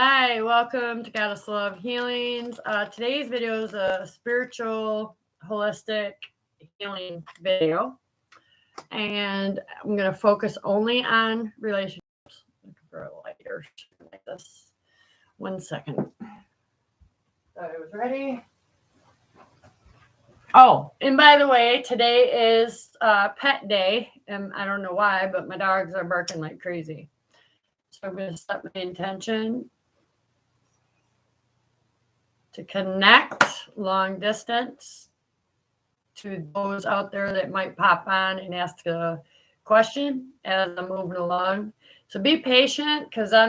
Hi, welcome to Goddess Love Healings. Today's video is a spiritual, holistic healing video, and I'm going to focus only on relationships. Looking for a lighter like this. 1 second. Thought I was ready. Oh, and by the way, today is pet day, and I don't know why, but my dogs are barking like crazy. So I'm going to set my intention to connect long distance to those out there that might pop on and ask a question as I'm moving along. So be patient because I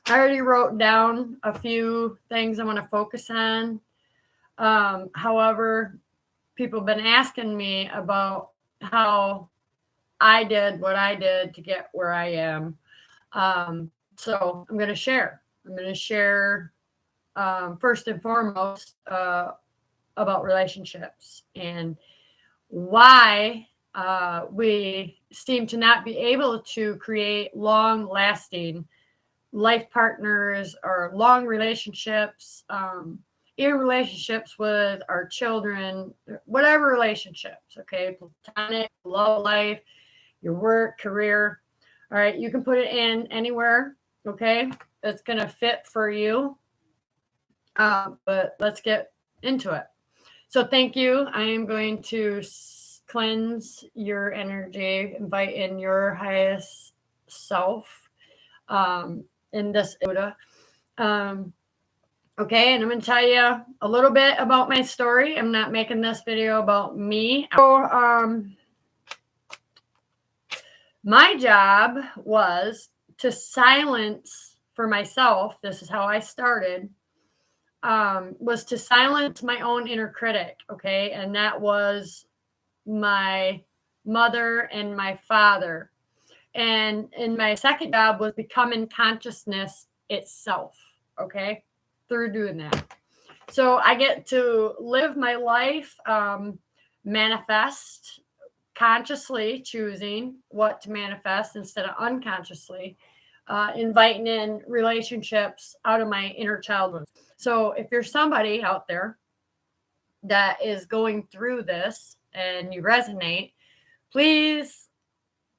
already wrote down a few things I want to focus on. However, people have been asking me about how I did what I did to get where I am. So I'm going to share. First and foremost about relationships and why we seem to not be able to create long-lasting life partners or long relationships, even relationships with our children, whatever relationships, okay, platonic, love life, your work, career. All right, you can put it in anywhere, okay? It's going to fit for you. But let's get into it. So thank you. I am going to cleanse your energy, invite in your highest self in this Buddha. Okay, and I'm going to tell you a little bit about my story. I'm not making this video about me. So, my job was to silence for myself. This is how I started. Was to silence my own inner critic, okay? And that was my mother and my father. And my second job was becoming consciousness itself, okay? Through doing that. So I get to live my life, manifest, consciously choosing what to manifest instead of unconsciously, inviting in relationships out of my inner childhood. So if you're somebody out there that is going through this and you resonate, please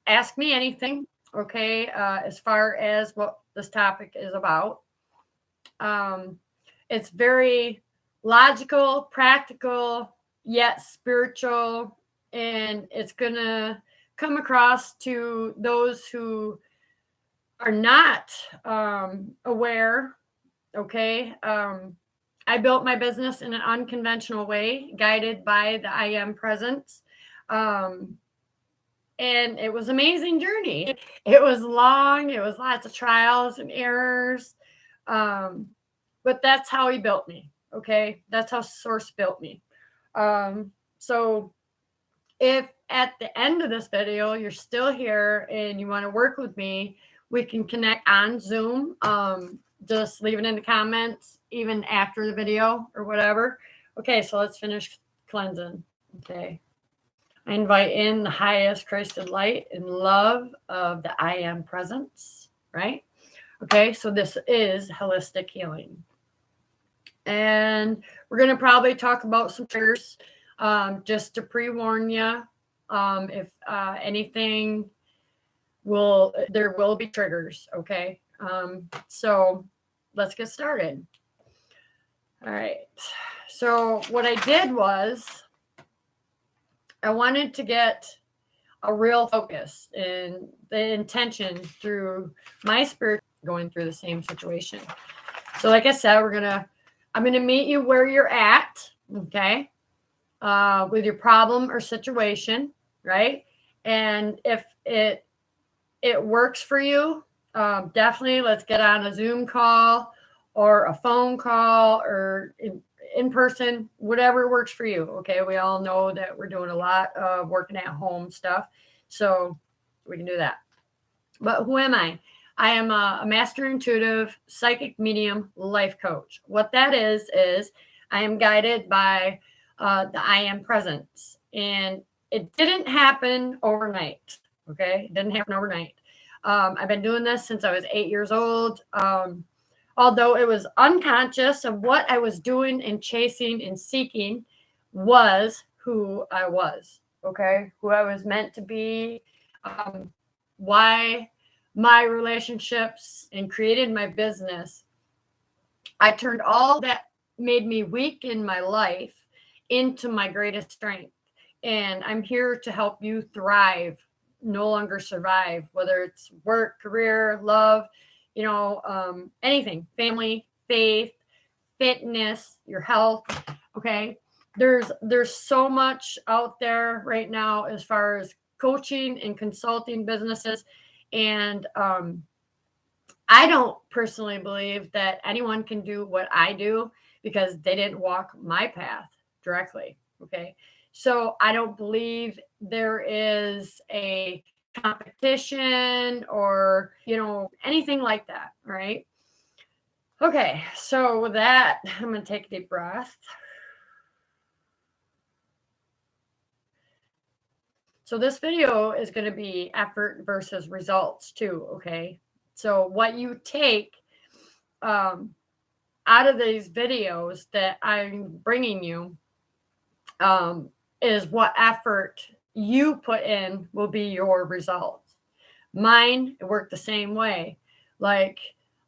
ask me anything, okay, as far as what this topic is about. It's very logical, practical, yet spiritual, and it's going to come across to those who are not aware. Okay. I built my business in an unconventional way, guided by the I Am Presence. And it was an amazing journey. It was long. It was lots of trials and errors. But that's how he built me. Okay. That's how Source built me. So if at the end of this video, you're still here and you want to work with me, we can connect on Zoom. Just leave it in the comments, even after the video or whatever. Okay, so let's finish cleansing. Okay. I invite in the highest Christed light and love of the I Am Presence, right? Okay, so this is holistic healing. And we're going to probably talk about some triggers, just to pre-warn you. If anything there will be triggers, okay? So let's get started. All right. So what I did was I wanted to get a real focus and the intention through my spirit going through the same situation. So like I said, I'm going to meet you where you're at, okay? With your problem or situation, right? And if it works for you, definitely let's get on a Zoom call or a phone call or in person, whatever works for you. Okay. We all know that we're doing a lot of working at home stuff, so we can do that. But who am I? I am a master intuitive psychic medium life coach. What that is I am guided by the I Am Presence. And it didn't happen overnight. Okay. It didn't happen overnight. I've been doing this since I was 8 years old. Although it was unconscious of what I was doing and chasing and seeking was who I was, okay? Who I was meant to be, why my relationships and created my business. I turned all that made me weak in my life into my greatest strength. And I'm here to help you thrive, no longer survive, whether it's work, career, love, anything, family, faith, fitness, your health. Okay. There's so much out there right now as far as coaching and consulting businesses. And I don't personally believe that anyone can do what I do because they didn't walk my path directly. Okay. So I don't believe there is a competition or, anything like that. Right. Okay. So with that, I'm going to take a deep breath. So this video is going to be effort versus results too. Okay. So what you take out of these videos that I'm bringing you is what effort you put in will be your results. Mine worked the same way. Like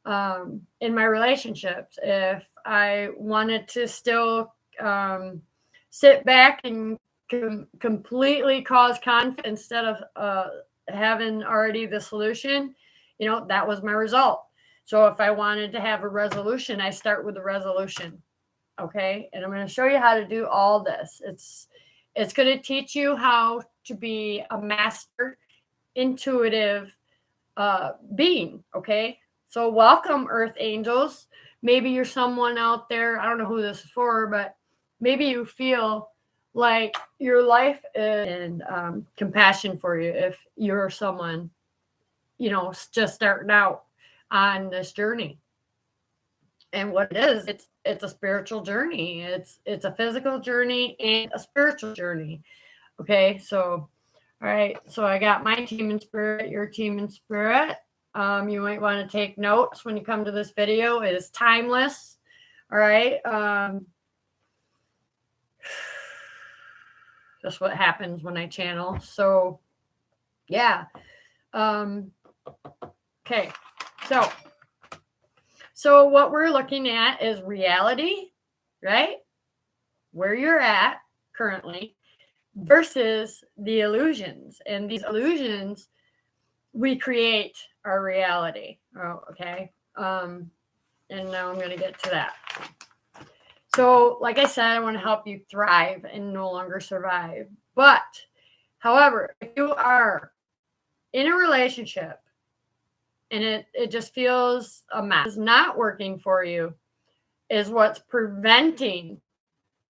in my relationships, if I wanted to still sit back and completely cause conflict instead of having already the solution, that was my result. So if I wanted to have a resolution, I start with the resolution. Okay. And I'm going to show you how to do all this. It's going to teach you how to be a master intuitive being. Okay. So welcome, Earth Angels. Maybe you're someone out there. I don't know who this is for, but maybe you feel like your life is and compassion for you if you're someone, just starting out on this journey. And what it is, it's a spiritual journey. It's a physical journey and a spiritual journey. Okay, so all right, so I got my team in spirit, your team in spirit. You might want to take notes when you come to this video. It is timeless. All right. That's what happens when I channel. So yeah. Okay. So what we're looking at is reality, right? Where you're at currently versus the illusions. And these illusions, we create our reality. Oh, okay. And now I'm going to get to that. So, like I said, I want to help you thrive and no longer survive. But, however, if you are in a relationship and it just feels a mess, it's not working for you, is what's preventing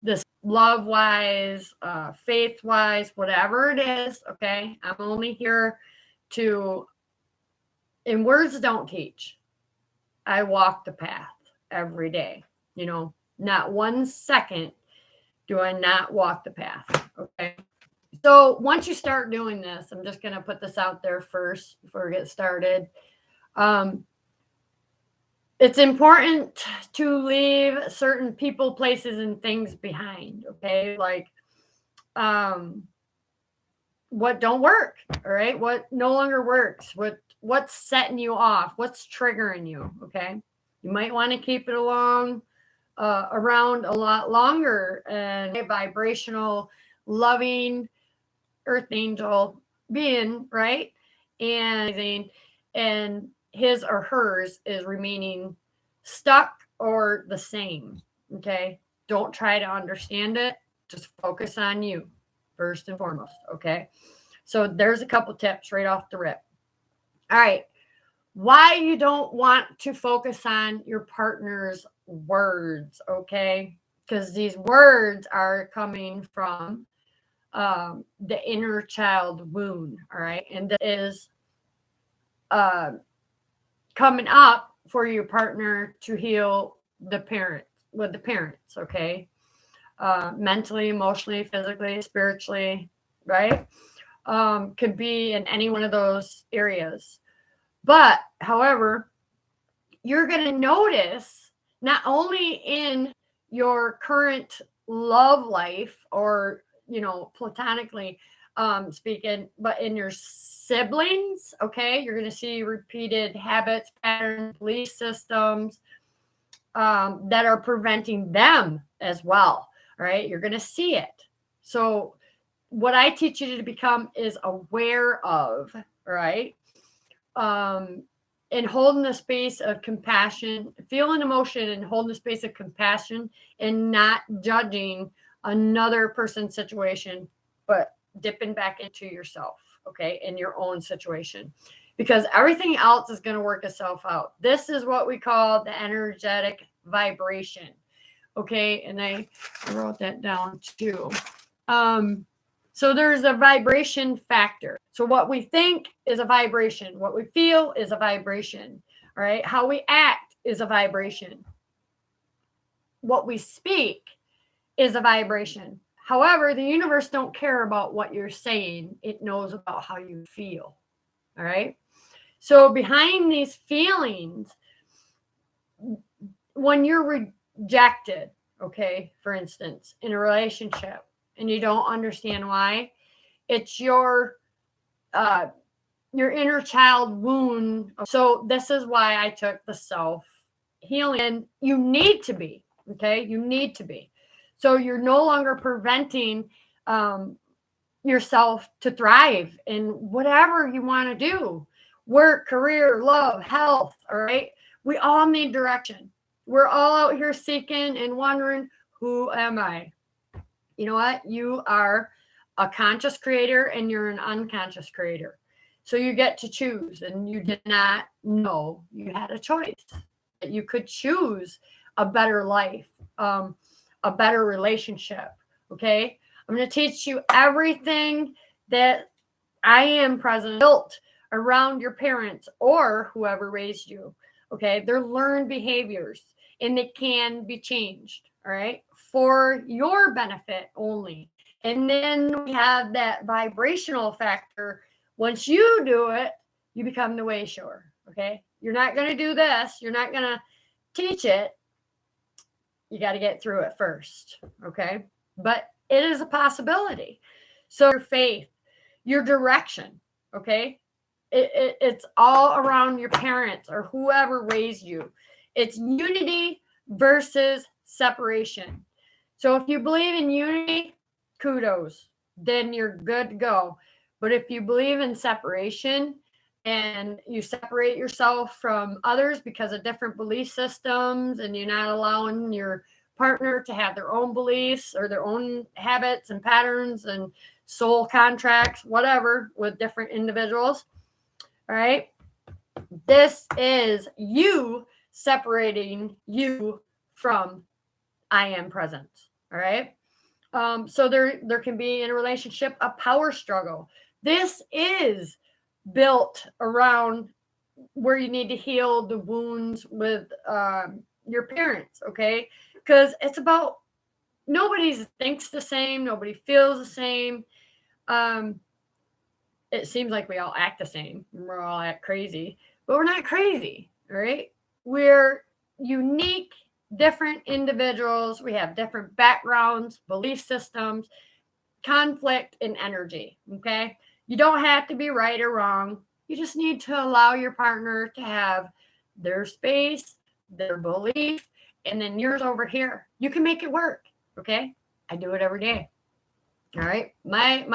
this love-wise, faith-wise, whatever it is, okay? I'm only here to, and words don't teach. I walk the path every day, not 1 second do I not walk the path. Okay. So once you start doing this, I'm just going to put this out there first before we get started. It's important to leave certain people, places, and things behind. Okay. Like, what don't work. All right. What no longer works. What's setting you off? What's triggering you? Okay. You might want to keep it around a lot longer and a vibrational, loving earth angel being, right? And his or hers is remaining stuck or the same. Okay. Don't try to understand it. Just focus on you first and foremost. Okay. So there's a couple tips right off the rip. All right. Why you don't want to focus on your partner's words, okay? Because these words are coming from the inner child wound, all right? And that is coming up for your partner to heal with the parents, okay? Mentally, emotionally, physically, spiritually, right? Could be in any one of those areas. But however, you're going to notice not only in your current love life or, platonically speaking, but in your siblings, okay? You're going to see repeated habits, patterns, belief systems that are preventing them as well, all right? You're going to see it. So what I teach you to become is aware of, right? And holding the space of compassion, feeling emotion and holding the space of compassion and not judging another person's situation, but dipping back into yourself, okay, in your own situation, because everything else is going to work itself out. This is what we call the energetic vibration, okay, and I wrote that down too. So there's a vibration factor. So what we think is a vibration. What we feel is a vibration. All right. How we act is a vibration. What we speak is a vibration. However, the universe don't care about what you're saying. It knows about how you feel. All right. So behind these feelings, when you're rejected, okay, for instance, in a relationship, and you don't understand why, it's your inner child wound. So this is why I took the self healing. And you need to be, okay, you need to be. So you're no longer preventing yourself to thrive in whatever you want to do, work, career, love, health. All right, we all need direction. We're all out here seeking and wondering, who am I? You know what? You are a conscious creator and you're an unconscious creator. So you get to choose, and you did not know you had a choice. That you could choose a better life, a better relationship. Okay. I'm going to teach you everything that I Am Present built around your parents or whoever raised you. Okay. They're learned behaviors and they can be changed. All right. For your benefit only. And then we have that vibrational factor. Once you do it, you become the way shower. Okay. You're not going to do this. You're not going to teach it. You got to get through it first. Okay. But it is a possibility. So your faith, your direction. Okay. It's all around your parents or whoever raised you. It's unity versus separation. So if you believe in unity, kudos, then you're good to go. But if you believe in separation and you separate yourself from others because of different belief systems and you're not allowing your partner to have their own beliefs or their own habits and patterns and soul contracts, whatever, with different individuals, all right, this is you separating you from I Am Present. All right. So there can be in a relationship a power struggle. This is built around where you need to heal the wounds with your parents. Okay. Because it's about nobody thinks the same. Nobody feels the same. It seems like we all act the same. We're all act crazy, but we're not crazy. All right. We're unique, different individuals. We have different backgrounds, belief systems, conflict, and energy. Okay. You don't have to be right or wrong. You just need to allow your partner to have their space, their belief, and then yours over here. You can make it work. Okay. I do it every day. All right. My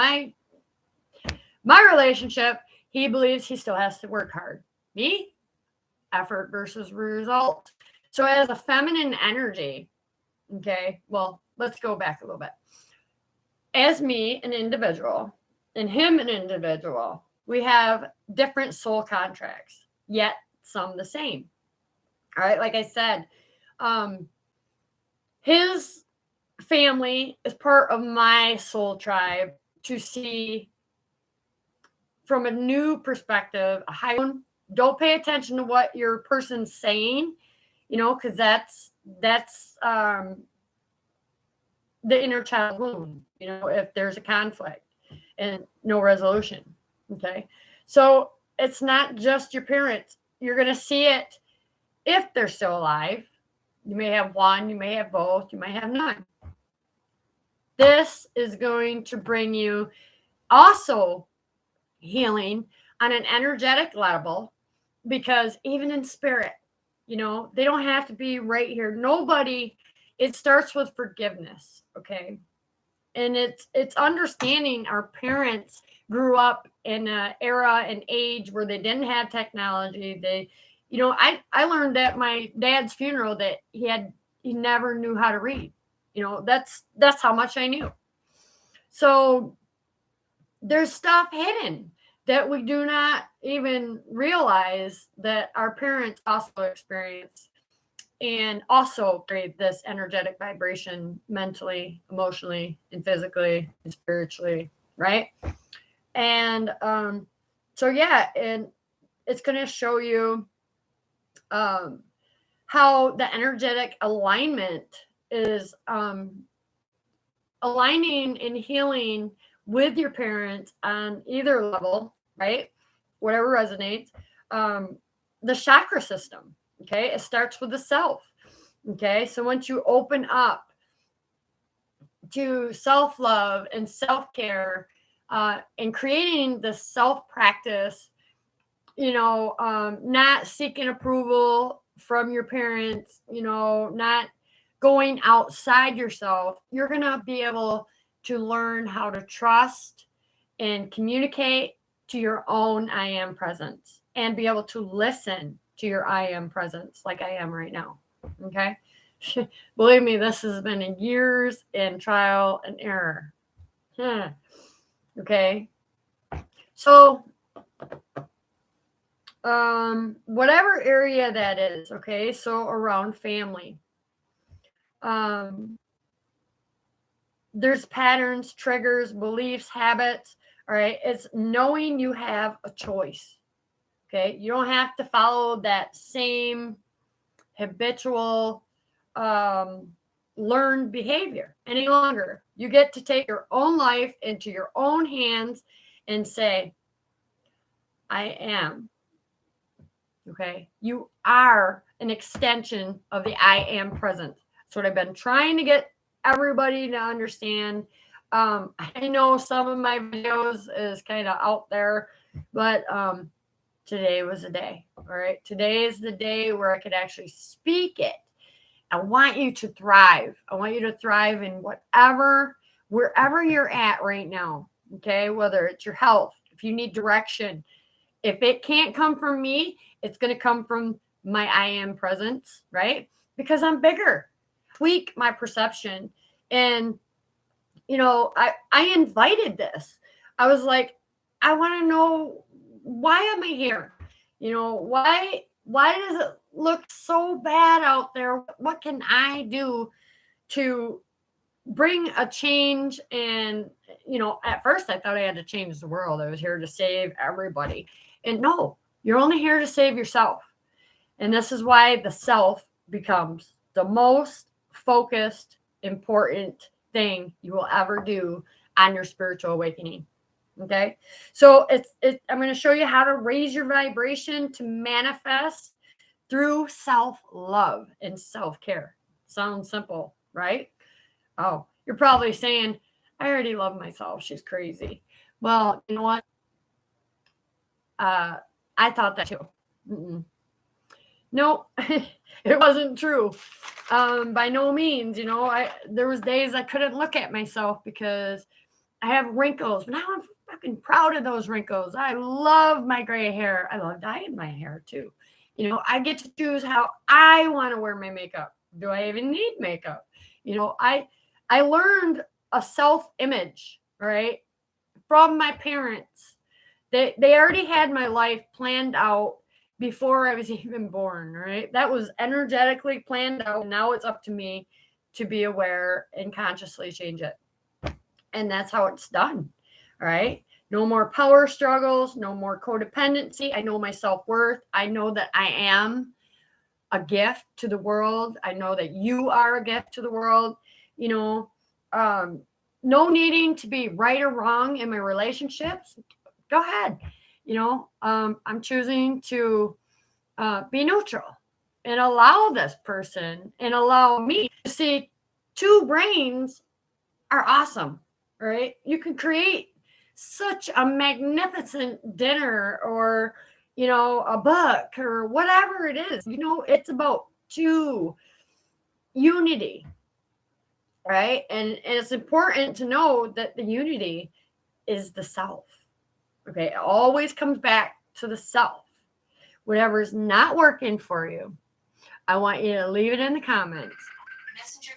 relationship, he believes he still has to work hard. Me, effort versus result. So as a feminine energy, okay, well, let's go back a little bit. As me, an individual, and him, an individual, we have different soul contracts, yet some the same. All right, like I said, his family is part of my soul tribe to see from a new perspective, a higher. Don't pay attention to what your person's saying, because that's the inner child wound, if there's a conflict and no resolution. Okay. So it's not just your parents. You're going to see it if they're still alive. You may have one, you may have both, you may have none. This is going to bring you also healing on an energetic level, because even in spirit, they don't have to be right here. Nobody, it starts with forgiveness, okay? And it's understanding our parents grew up in an era and age where they didn't have technology. I learned at my dad's funeral that he never knew how to read. That's how much I knew. So there's stuff hidden that we do not even realize that our parents also experience, and also create this energetic vibration mentally, emotionally, and physically and spiritually, right? And so yeah, and it's going to show you how the energetic alignment is aligning and healing with your parents on either level, right? Whatever resonates. The chakra system, okay? It starts with the self, okay? So once you open up to self-love and self-care, and creating the self-practice, not seeking approval from your parents, not going outside yourself, you're going to be able to learn how to trust and communicate to your own I am presence, and be able to listen to your I am presence like I am right now. Okay. Believe me, this has been years in trial and error. Okay. So, whatever area that is, okay. So around family, there's patterns, triggers, beliefs, habits. All right. It's knowing you have a choice. Okay. You don't have to follow that same habitual, learned behavior any longer. You get to take your own life into your own hands and say, I am. Okay. You are an extension of the I am present. That's what I've been trying to get everybody to understand. I know some of my videos is kind of out there, but today was the day. All right. Today is the day where I could actually speak it. I want you to thrive. I want you to thrive in wherever you're at right now. Okay. Whether it's your health, if you need direction, if it can't come from me, it's going to come from my I am presence, right? Because I'm bigger. Tweak my perception. And, I invited this. I was like, I want to know, why am I here? Why does it look so bad out there? What can I do to bring a change? And, at first I thought I had to change the world. I was here to save everybody. And no, you're only here to save yourself. And this is why the self becomes the most focused, important thing you will ever do on your spiritual awakening. Okay. So I'm going to show you how to raise your vibration to manifest through self-love and self-care. Sounds simple, right? Oh, you're probably saying, I already love myself. She's crazy. Well, you know what? I thought that too. No, it wasn't true. By no means, there was days I couldn't look at myself because I have wrinkles, but now I'm fucking proud of those wrinkles. I love my gray hair. I love dyeing my hair too. I get to choose how I want to wear my makeup. Do I even need makeup? I learned a self-image, right, from my parents. They already had my life planned out before I was even born, right? That was energetically planned out. Now it's up to me to be aware and consciously change it. And that's how it's done, right? No more power struggles, no more codependency. I know my self-worth. I know that I am a gift to the world. I know that you are a gift to the world. No needing to be right or wrong in my relationships. Go ahead. I'm choosing to be neutral and allow this person and allow me to see two brains are awesome, right? You can create such a magnificent dinner or, a book or whatever it is. It's about two unity, right? And it's important to know that the unity is the self. Okay. It always comes back to the self. Whatever's not working for you, I want you to leave it in the comments.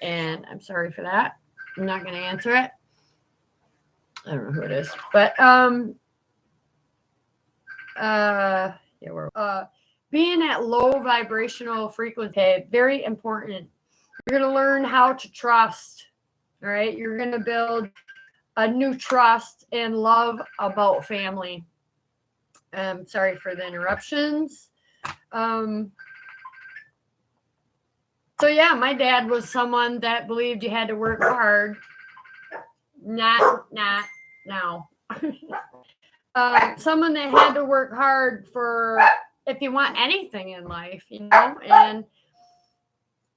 And I'm sorry for that. I'm not going to answer it. I don't know who it is, but being at low vibrational frequency, very important. You're going to learn how to trust. All right, you're going to build a new trust and love about family. Sorry for the interruptions. So yeah, my dad was someone that believed you had to work hard. Not now. Someone that had to work hard for if you want anything in life, and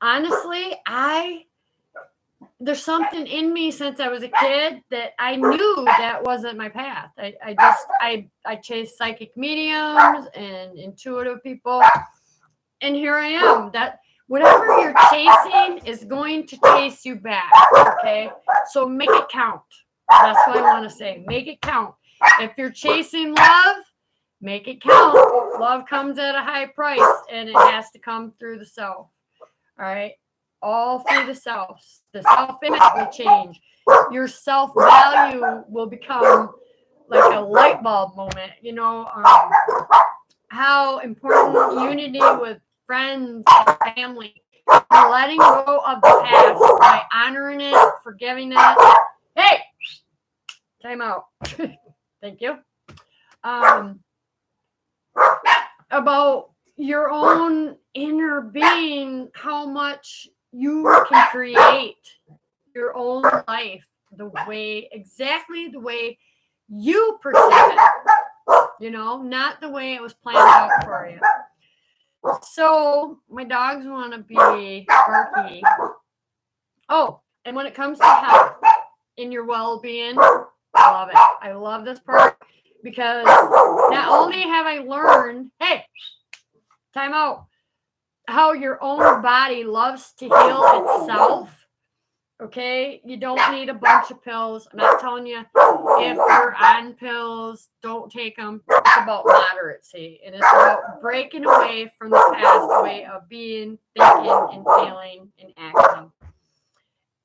honestly, there's something in me since I was a kid that I knew that wasn't my path. I chased psychic mediums and intuitive people, and here I am. That whatever you're chasing is going to chase you back. Okay, so make it count. That's what I want to say. Make it count. If you're chasing love, make it count. Love comes at a high price, and it has to come through the self. All right. All through the self. The self-image will change. Your self-value will become like a light bulb moment. How important unity with friends and family. Letting go of the past by honoring it, forgiving it. Hey! Time out. Thank you. About your own inner being, how much you can create your own life exactly the way you perceive it, not the way it was planned out for you. So my dogs want to be barky. Oh, and when it comes to health and your well-being, I love it. I love this part because not only have I learned, hey, time out, how your own body loves to heal itself. Okay, you don't need a bunch of pills. I'm not telling you if you're on pills, don't take them. It's about moderacy, and it's about breaking away from the past way of being, thinking, and feeling and acting.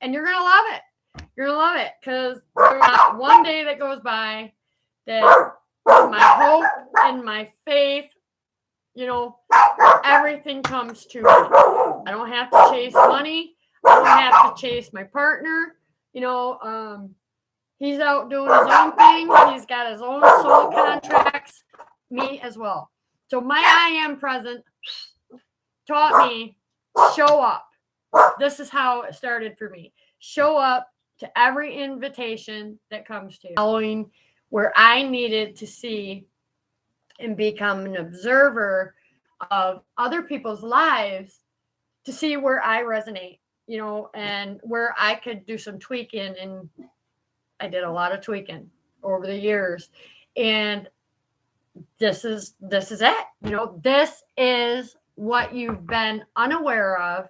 And you're gonna love it. You're gonna love it because there's not one day that goes by that my hope and my faith, everything comes to me. I don't have to chase money. I don't have to chase my partner. He's out doing his own thing. He's got his own soul contracts. Me as well. So my I am present taught me show up. This is how it started for me. Show up to every invitation that comes to you. Following where I needed to see and become an observer of other people's lives to see where I resonate, and where I could do some tweaking. And I did a lot of tweaking over the years. And this is it. This is what you've been unaware of.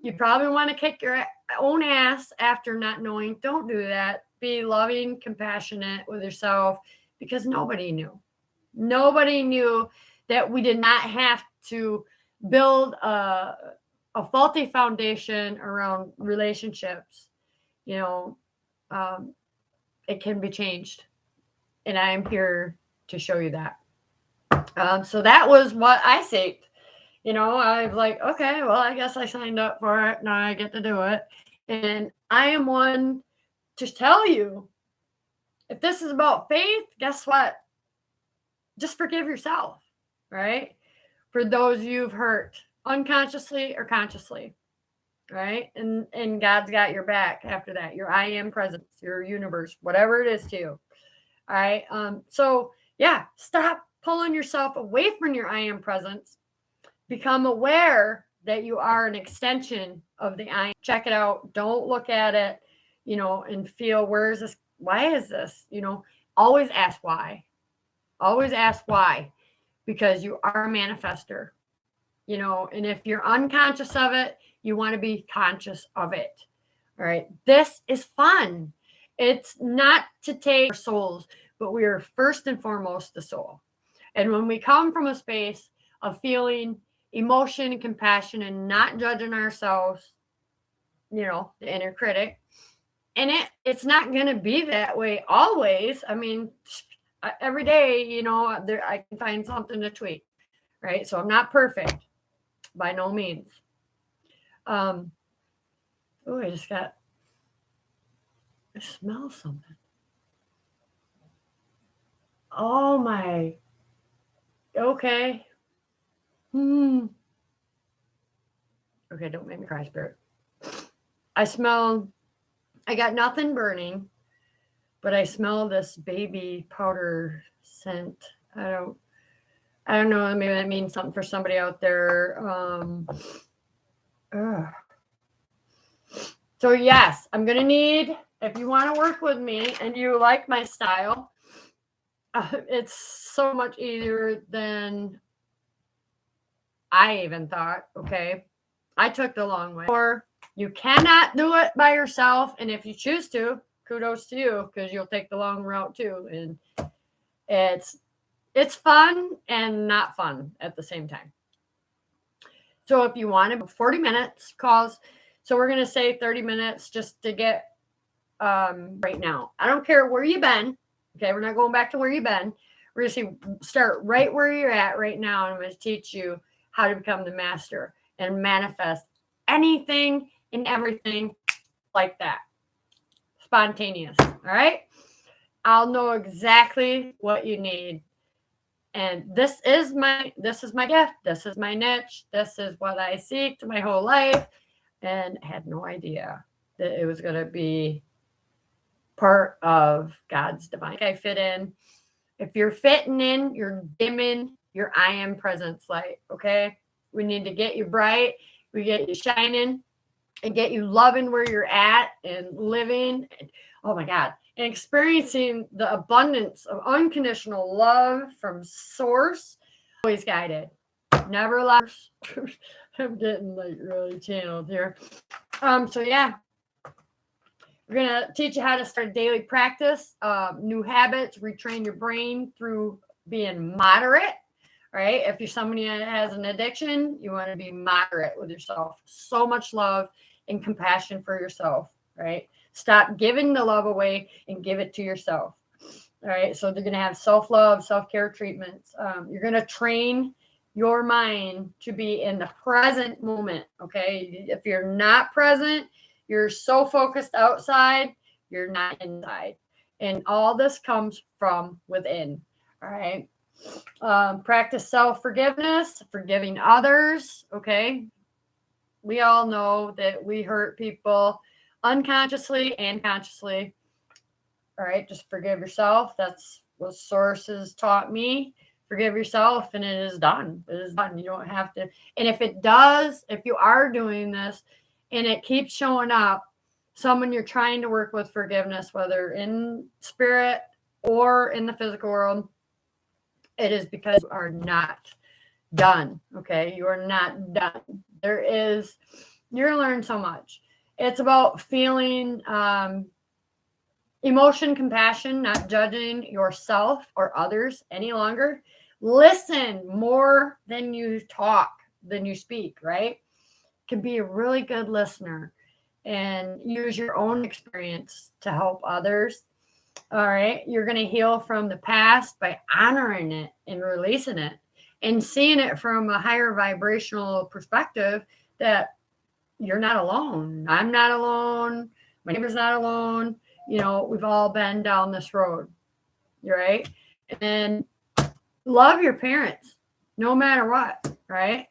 You probably want to kick your own ass after not knowing. Don't do that. Be loving, compassionate with yourself, because nobody knew. Nobody knew that we did not have to build a faulty foundation around relationships. It can be changed. And I am here to show you that. So that was what I saved. I was like, okay, well, I guess I signed up for it. Now I get to do it. And I am one to tell you, if this is about faith, guess what? Just forgive yourself, right? For those you've hurt unconsciously or consciously, right? And God's got your back after that. Your I am presence, your universe, whatever it is to you. All right. So Yeah, stop pulling yourself away from your I am presence. Become aware that you are an extension of the I am. Check it out. Don't look at it, and feel, where is this? Why is this? Always ask why. Always ask why, because you are a manifester, and if you're unconscious of it, you want to be conscious of it. All right. This is fun. It's not to take our souls, but we are first and foremost the soul. And when we come from a space of feeling emotion and compassion and not judging ourselves, the inner critic, and it's not going to be that way always. I mean, every day, I can find something to tweak, right? So I'm not perfect by no means. I smell something. Oh my. Okay. Okay, don't make me cry, spirit. I got nothing burning, but I smell this baby powder scent. I don't know. Maybe that means something for somebody out there. So yes, I'm going to need, if you want to work with me and you like my style, it's so much easier than I even thought. Okay. I took the long way. Or you cannot do it by yourself. And if you choose to, kudos to you, because you'll take the long route too. And it's fun and not fun at the same time. So if you want to, 40 minutes calls. So we're going to say 30 minutes just to get right now. I don't care where you've been. Okay. We're not going back to where you've been. We're going to start right where you're at right now. And I'm going to teach you how to become the master and manifest anything and everything like that. Spontaneous. All right. I'll know exactly what you need. And this is my gift. This is my niche. This is what I seek my whole life. And I had no idea that it was going to be part of God's divine. I fit in. If you're fitting in, you're dimming your I am presence light. Okay. We need to get you bright. We get you shining and get you loving where you're at and living. Oh my God. And experiencing the abundance of unconditional love from source. Always guided. Never lost. I'm getting really channeled here. So yeah. We're going to teach you how to start daily practice, new habits, retrain your brain through being moderate, right? If you're somebody that has an addiction, you want to be moderate with yourself. So much love and compassion for yourself, right? Stop giving the love away and give it to yourself. All right. So they're going to have self-love, self-care treatments. You're going to train your mind to be in the present moment. Okay. If you're not present, you're so focused outside, you're not inside. And all this comes from within. All right. Practice self-forgiveness, forgiving others. Okay. We all know that we hurt people unconsciously and consciously. All right. Just forgive yourself. That's what sources taught me. Forgive yourself and it is done. It is done. You don't have to. And if you are doing this, and it keeps showing up, someone you're trying to work with forgiveness, whether in spirit or in the physical world, it is because you are not done. Okay. You are not done. You're going to learn so much. It's about feeling emotion, compassion, not judging yourself or others any longer. Listen more than you talk, than you speak, right? Can be a really good listener and use your own experience to help others. All right. You're going to heal from the past by honoring it and releasing it and seeing it from a higher vibrational perspective that you're not alone. I'm not alone. My neighbor's not alone. We've all been down this road. Right. And love your parents no matter what. Right.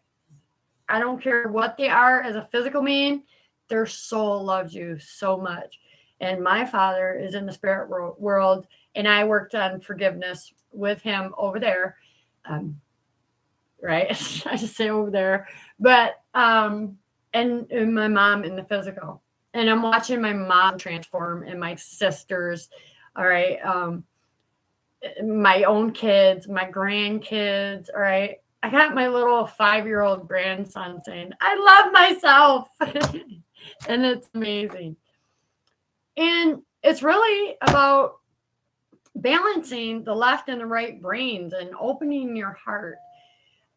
I don't care what they are as a physical being, their soul loves you so much. And my father is in the spirit world And I worked on forgiveness with him over there. Right? I just say over there. But and my mom in the physical. And I'm watching my mom transform and my sisters. All right. My own kids, my grandkids. All right. I got my little 5-year-old grandson saying, I love myself. And it's amazing. And it's really about balancing the left and the right brains and opening your heart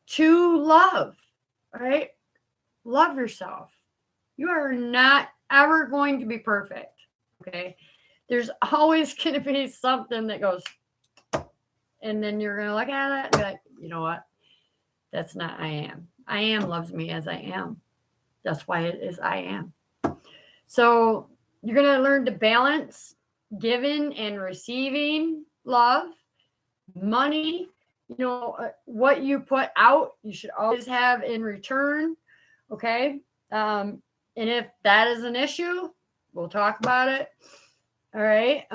to love, right? Love yourself. You are not ever going to be perfect, okay? There's always going to be something that goes, and then you're going to look at it and be like, you know what? That's not I am. I am loves me as I am. That's why it is I am. So you're going to learn to balance giving and receiving love, money, what you put out, you should always have in return. Okay. And if that is an issue, we'll talk about it. All right.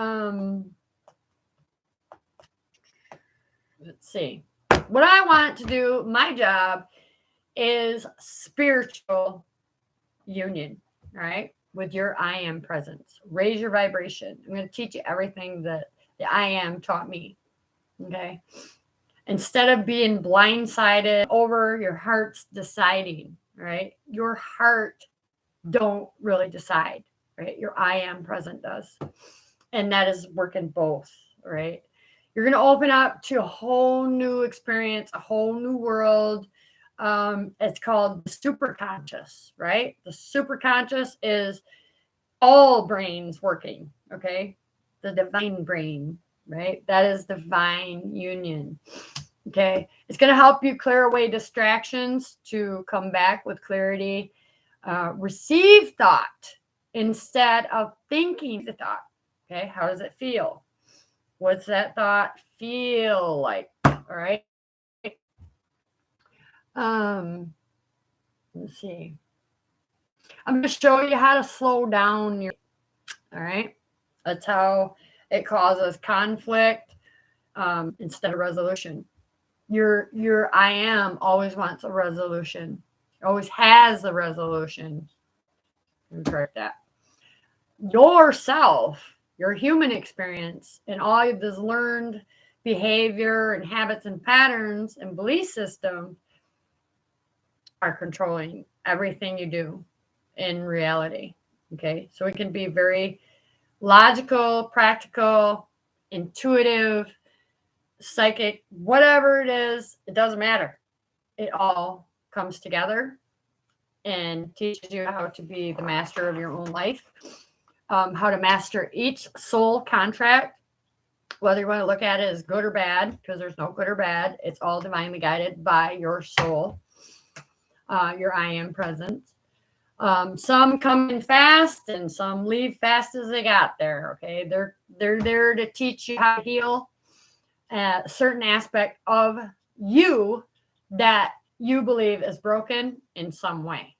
Let's see. What I want to do, my job is spiritual union, all right, with your I am presence. Raise your vibration. I'm going to teach you everything that the I am taught me. Okay. Instead of being blindsided over your heart's deciding, right? Your heart don't really decide, right? Your I am present does. And that is working both, right? You're going to open up to a whole new experience, a whole new world. It's called the superconscious, right? The superconscious is all brains working, okay? The divine brain, right? That is divine union. Okay. It's going to help you clear away distractions to come back with clarity. Receive thought instead of thinking the thought. Okay. How does it feel? What's that thought feel like? All right. Let's see. I'm going to show you how to slow down your. All right. That's how it causes conflict instead of resolution. Your I am always wants a resolution, always has a resolution. Let me correct that. Yourself, your human experience, and all of this learned behavior and habits and patterns and belief system are controlling everything you do in reality. Okay, so it can be very logical, practical, intuitive, psychic, whatever it is, it doesn't matter. It all comes together and teaches you how to be the master of your own life, how to master each soul contract, whether you want to look at it as good or bad, because there's no good or bad. It's all divinely guided by your soul, your I am presence. Some come in fast and some leave fast as they got there. Okay, they're there to teach you how to heal a certain aspect of you that you believe is broken in some way.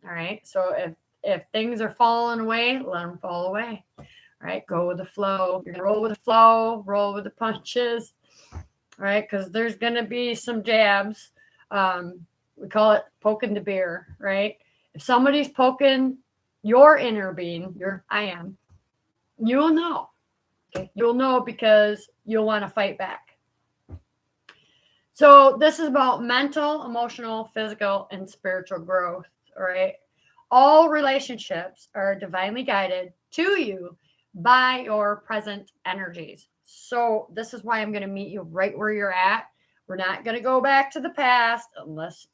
All right. So if things are falling away, let them fall away. All right. Go with the flow. You're gonna roll with the flow, roll with the punches. All right. Because there's gonna be some jabs. We call it poking the bear, right? If somebody's poking your inner being, your I am, you'll know. Okay? You'll know because you'll want to fight back. So this is about mental, emotional, physical, and spiritual growth. All right. All relationships are divinely guided to you by your present energies. So this is why I'm going to meet you right where you're at. We're not going to go back to the past unless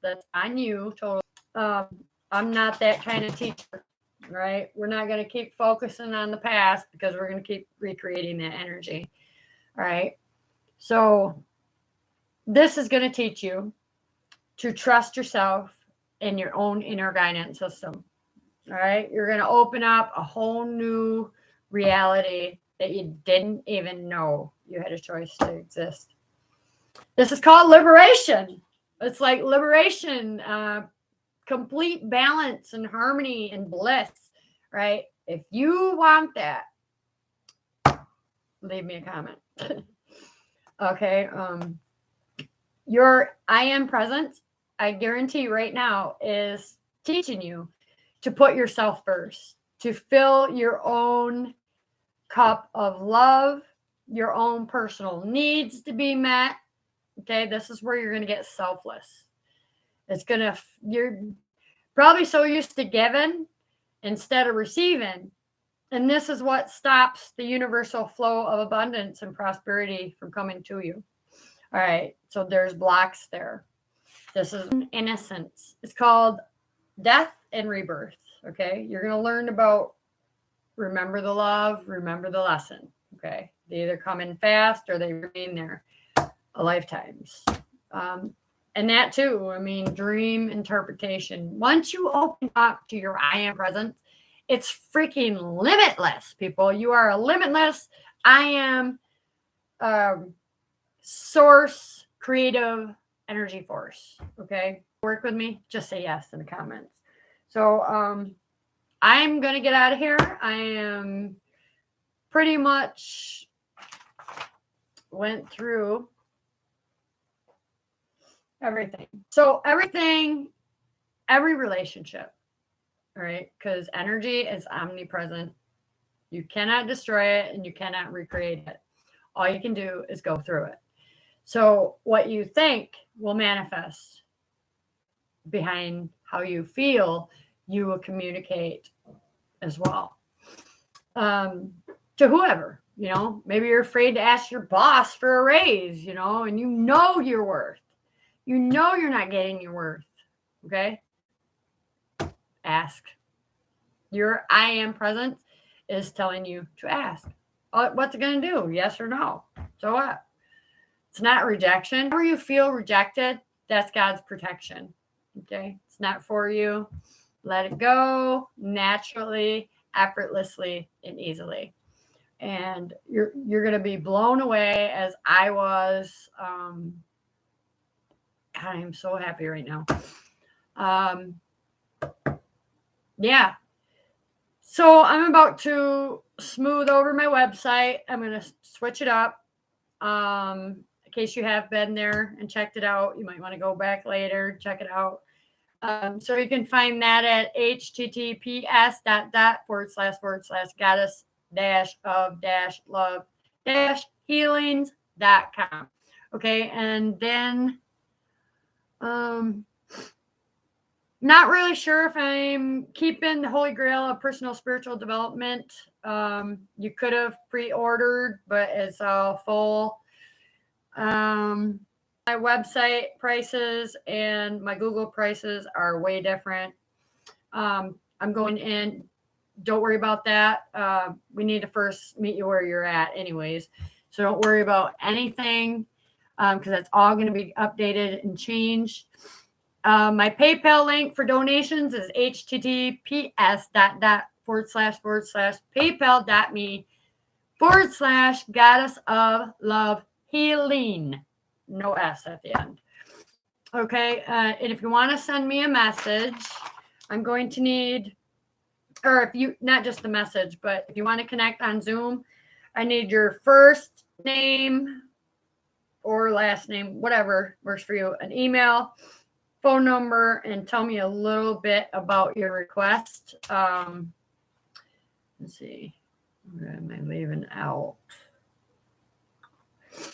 that's on you. Totally. I'm not that kind of teacher, right? We're not going to keep focusing on the past because we're going to keep recreating that energy. All right. So this is going to teach you to trust yourself and your own inner guidance system. All right. You're going to open up a whole new reality that you didn't even know you had a choice to exist. This is called liberation. It's like liberation, complete balance and harmony and bliss, right? If you want that, leave me a comment. Okay. Your I am present, I guarantee right now, is teaching you to put yourself first, to fill your own cup of love, your own personal needs to be met. Okay. This is where you're going to get selfless. You're probably so used to giving instead of receiving. And this is what stops the universal flow of abundance and prosperity from coming to you. All right. So there's blocks there. This is innocence. It's called death and rebirth. Okay. You're going to learn about remember the love, remember the lesson. Okay. They either come in fast or they remain there lifetimes. And that too, I mean, dream interpretation. Once you open up to your I am present, it's freaking limitless, people. You are a limitless I am source, creative energy force. Okay. Work with me. Just say yes in the comments. So I'm going to get out of here. I am pretty much went through everything. So everything, every relationship, all right? Because energy is omnipresent. You cannot destroy it and you cannot recreate it. All you can do is go through it. So what you think will manifest behind how you feel, you will communicate as well. To whoever, maybe you're afraid to ask your boss for a raise, and you know your worth. You know you're not getting your worth. Okay? Ask. Your I am present is telling you to ask. What's it going to do? Yes or no? So what? It's not rejection. Whenever you feel rejected, that's God's protection. Okay? It's not for you. Let it go naturally, effortlessly, and easily. And you're going to be blown away as I was. God, I'm so happy right now. Yeah. So I'm about to smooth over my website. I'm going to switch it up. In case you have been there and checked it out, you might want to go back later, check it out. So you can find that at https://goddess-of-love-healings.com. Okay. And then, not really sure if I'm keeping the Holy Grail of personal spiritual development. You could have pre-ordered, but it's all full. My website prices and my Google prices are way different. I'm going in. Don't worry about that. We need to first meet you where you're at anyways. So don't worry about anything because that's all going to be updated and changed. My PayPal link for donations is https://paypal.me/goddess of love healing. No S at the end. Okay. And if you want to send me a message, I'm going to need, or if you, not just the message, but if you want to connect on Zoom, I need your first name or last name, whatever works for you, an email, phone number, and tell me a little bit about your request. Let's see. What am I leaving out?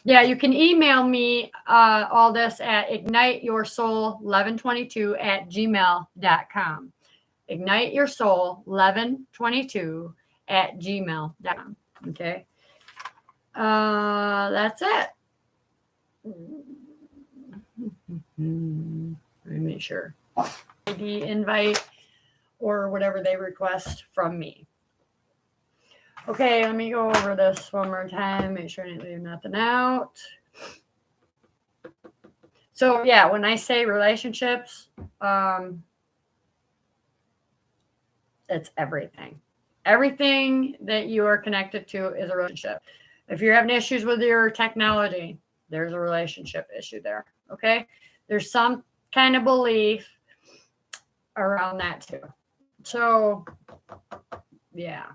Yeah, you can email me all this at igniteyoursoul1122@gmail.com. igniteyoursoul1122@gmail.com. Okay. That's it. Let me make sure. The invite or whatever they request from me. Okay, let me go over this one more time. Make sure I didn't leave nothing out. So yeah, when I say relationships, it's everything. Everything that you are connected to is a relationship. If you're having issues with your technology, there's a relationship issue there. Okay. There's some kind of belief around that too. So yeah.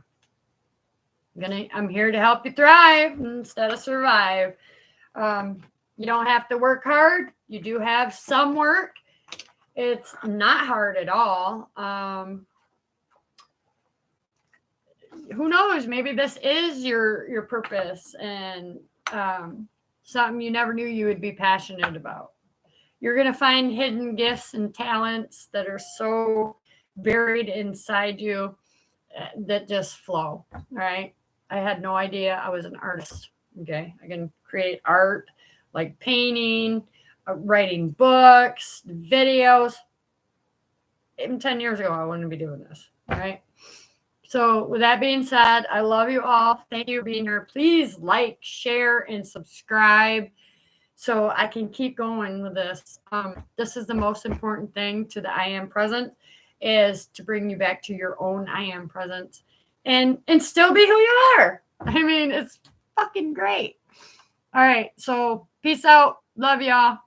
I'm here to help you thrive instead of survive. You don't have to work hard. You do have some work. It's not hard at all. Who knows? Maybe this is your purpose and something you never knew you would be passionate about. You're going to find hidden gifts and talents that are so buried inside you that just flow. Right? I had no idea I was an artist. Okay, I can create art like painting, writing books, videos. Even 10 years ago, I wouldn't be doing this. All right. So with that being said, I love you all. Thank you for being here. Please like, share, and subscribe so I can keep going with this. This is the most important thing to the I Am Present, is to bring you back to your own I Am Present and still be who you are. I mean, it's fucking great. All right. So peace out. Love y'all.